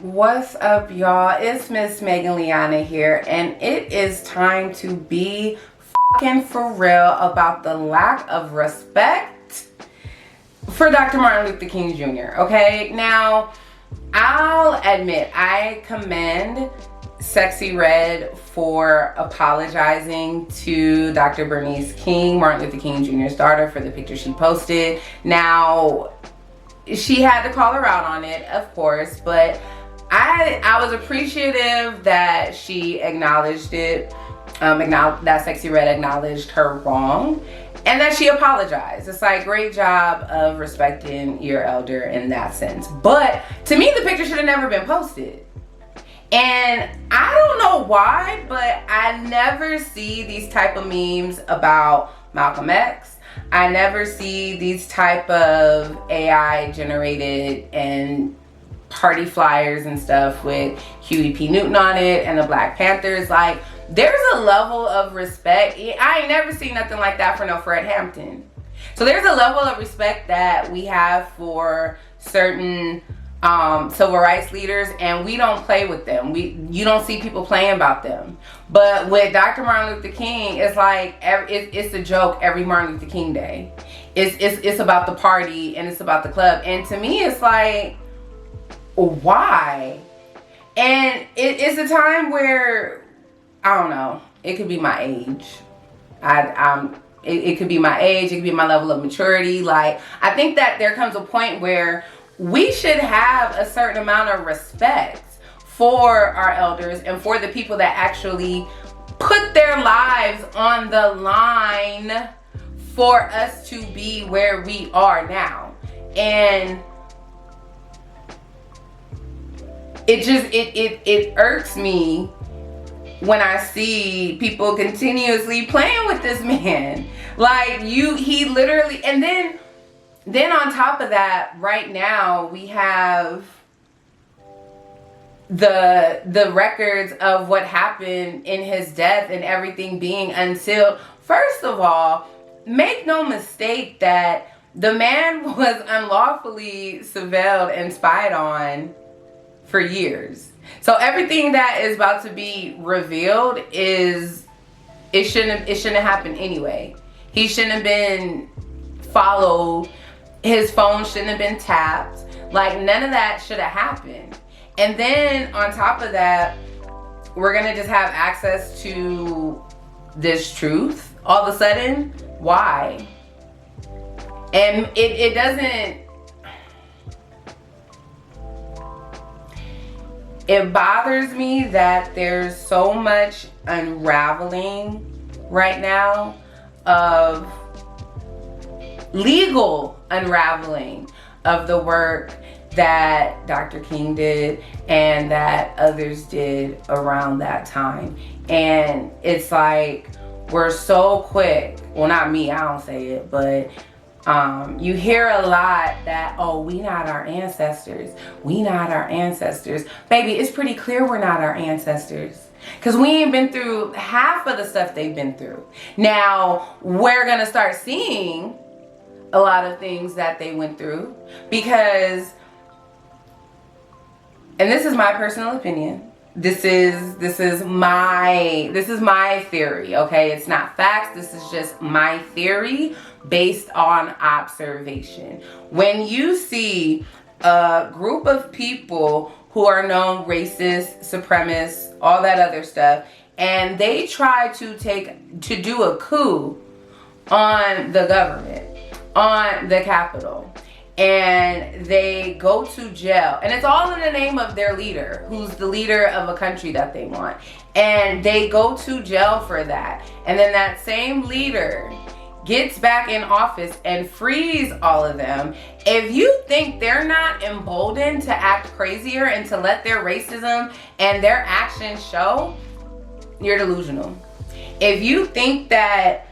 What's up, y'all? It's Miss Megan Liana here, and it is time to be fucking for real about the lack of respect for Dr. Martin Luther King Jr. Okay, now I'll admit I commend Sexy Red for apologizing to Dr. Bernice King, Martin Luther King Jr.'s daughter, for the picture she posted. Now, she had to call her out on it, of course, but I was appreciative that she acknowledged it, that Sexy Red acknowledged her wrong, and that she apologized. It's like, great job of respecting your elder in that sense. But to me, the picture should have never been posted. And I don't know why, but I never see these type of memes about Malcolm X. I never see these type of AI generated and party flyers and stuff with Huey P. Newton on it and the Black Panthers. Like, there's a level of respect. I ain't never seen nothing like that for no Fred Hampton. So there's a level of respect that we have for certain civil rights leaders, and we don't play with them. You don't see people playing about them. But with Dr. Martin Luther King, it's like it's a joke every Martin Luther King Day. It's about the party and it's about the club. And to me, it's like, why? And it's a time where, I don't know, it could be my age. It could be my age, it could be my level of maturity. Like, I think that there comes a point where we should have a certain amount of respect for our elders and for the people that actually put their lives on the line for us to be where we are now. And it irks me when I see people continuously playing with this man. Like, he literally, and then on top of that, right now we have the records of what happened in his death and everything being unsealed. First of all, make no mistake that the man was unlawfully surveilled and spied on for years. So everything that is about to be revealed it shouldn't have happened anyway. He shouldn't have been followed. His phone shouldn't have been tapped. Like, none of that should have happened. And then on top of that, we're gonna just have access to this truth all of a sudden. Why? And it doesn't, it bothers me that there's so much unraveling right now of legal unraveling of the work that Dr. King did and that others did around that time. And it's like, we're so quick, well, not me, I don't say it, but you hear a lot that, oh, we not our ancestors. We not our ancestors. Baby, it's pretty clear we're not our ancestors, because we ain't been through half of the stuff they've been through. Now, we're going to start seeing a lot of things that they went through, because, and this is my personal opinion, this is my theory, okay? It's not facts. This is just my theory based on observation. When you see a group of people who are known racist, supremacists, all that other stuff, and they try to do a coup on the government, on the Capitol, and they go to jail, and it's all in the name of their leader, who's the leader of a country that they want, and they go to jail for that, and then that same leader gets back in office and frees all of them. If you think they're not emboldened to act crazier and to let their racism and their actions show, you're delusional. If you think that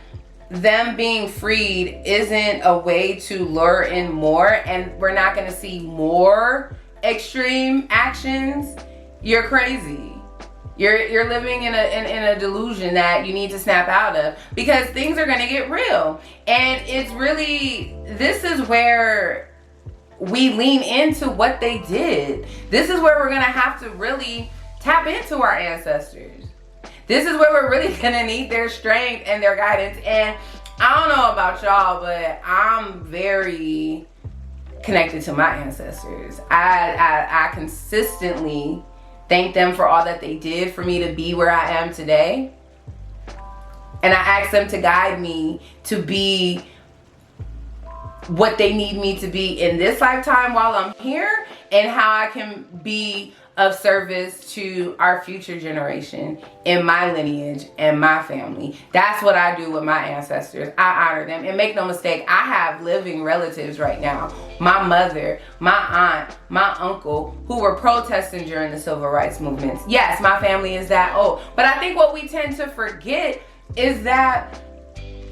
them being freed isn't a way to lure in more and we're not going to see more extreme actions, you're crazy. You're living in a delusion that you need to snap out of, because things are going to get real. And it's really, this is where we lean into what they did. This is where we're gonna have to really tap into our ancestors. This is where we're really gonna need their strength and their guidance. And I don't know about y'all, but I'm very connected to my ancestors. I consistently thank them for all that they did for me to be where I am today. And I ask them to guide me to be what they need me to be in this lifetime while I'm here, and how I can be of service to our future generation in my lineage and my family. That's what I do with my ancestors. I honor them. And make no mistake, I have living relatives right now. My mother, my aunt, my uncle, who were protesting during the civil rights movements. Yes, my family is that old. But I think what we tend to forget is that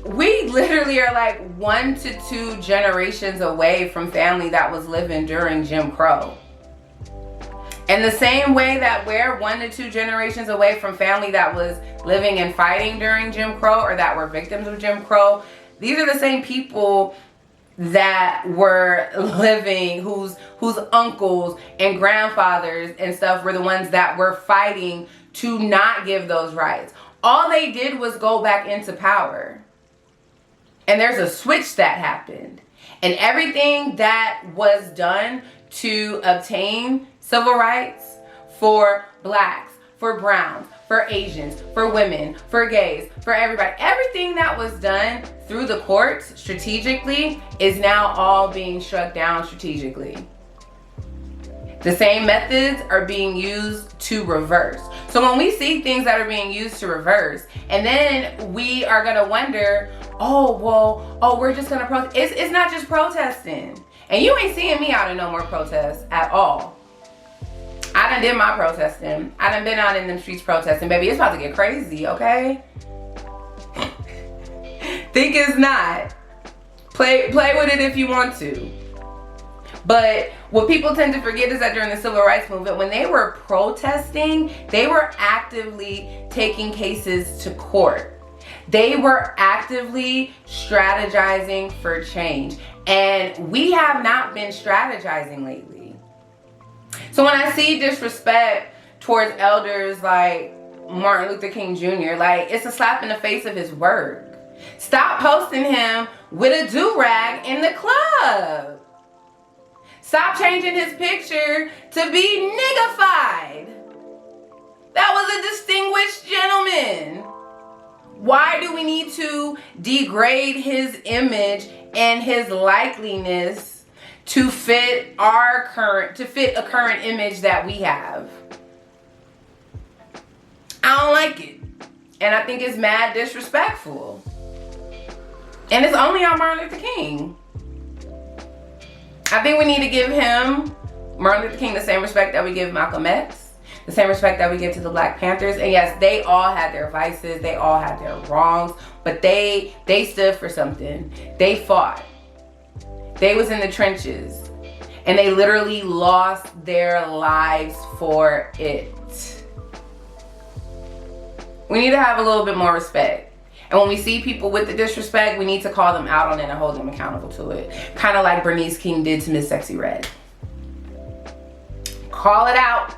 we literally are like 1 to 2 generations away from family that was living during Jim Crow. And the same way that we're 1 to 2 generations away from family that was living and fighting during Jim Crow, or that were victims of Jim Crow, these are the same people that were living, whose uncles and grandfathers and stuff were the ones that were fighting to not give those rights. All they did was go back into power. And there's a switch that happened. And everything that was done to obtain civil rights for blacks, for browns, for Asians, for women, for gays, for everybody, everything that was done through the courts strategically is now all being struck down strategically. The same methods are being used to reverse. So when we see things that are being used to reverse, and then we are gonna wonder, we're just gonna protest. It's not just protesting. And you ain't seeing me out in no more protests at all. I done did my protesting. I done been out in them streets protesting. Baby, it's about to get crazy, okay? Think it's not. Play with it if you want to. But what people tend to forget is that during the civil rights movement, when they were protesting, they were actively taking cases to court. They were actively strategizing for change. And we have not been strategizing lately. So when I see disrespect towards elders like Martin Luther King Jr., like, it's a slap in the face of his work. Stop posting him with a do-rag in the club. Stop changing his picture to be niggified. That was a distinguished gentleman. Why do we need to degrade his image and his likeliness to fit a current image that we have? I don't like it. And I think it's mad disrespectful. And it's only on Martin Luther King. I think we need to give him, Martin Luther King, the same respect that we give Malcolm X, the same respect that we give to the Black Panthers. And yes, they all had their vices, they all had their wrongs, but they stood for something. They fought. They was in the trenches, and they literally lost their lives for it. We need to have a little bit more respect. And when we see people with the disrespect, we need to call them out on it and hold them accountable to it. Kind of like Bernice King did to Miss Sexy Red. Call it out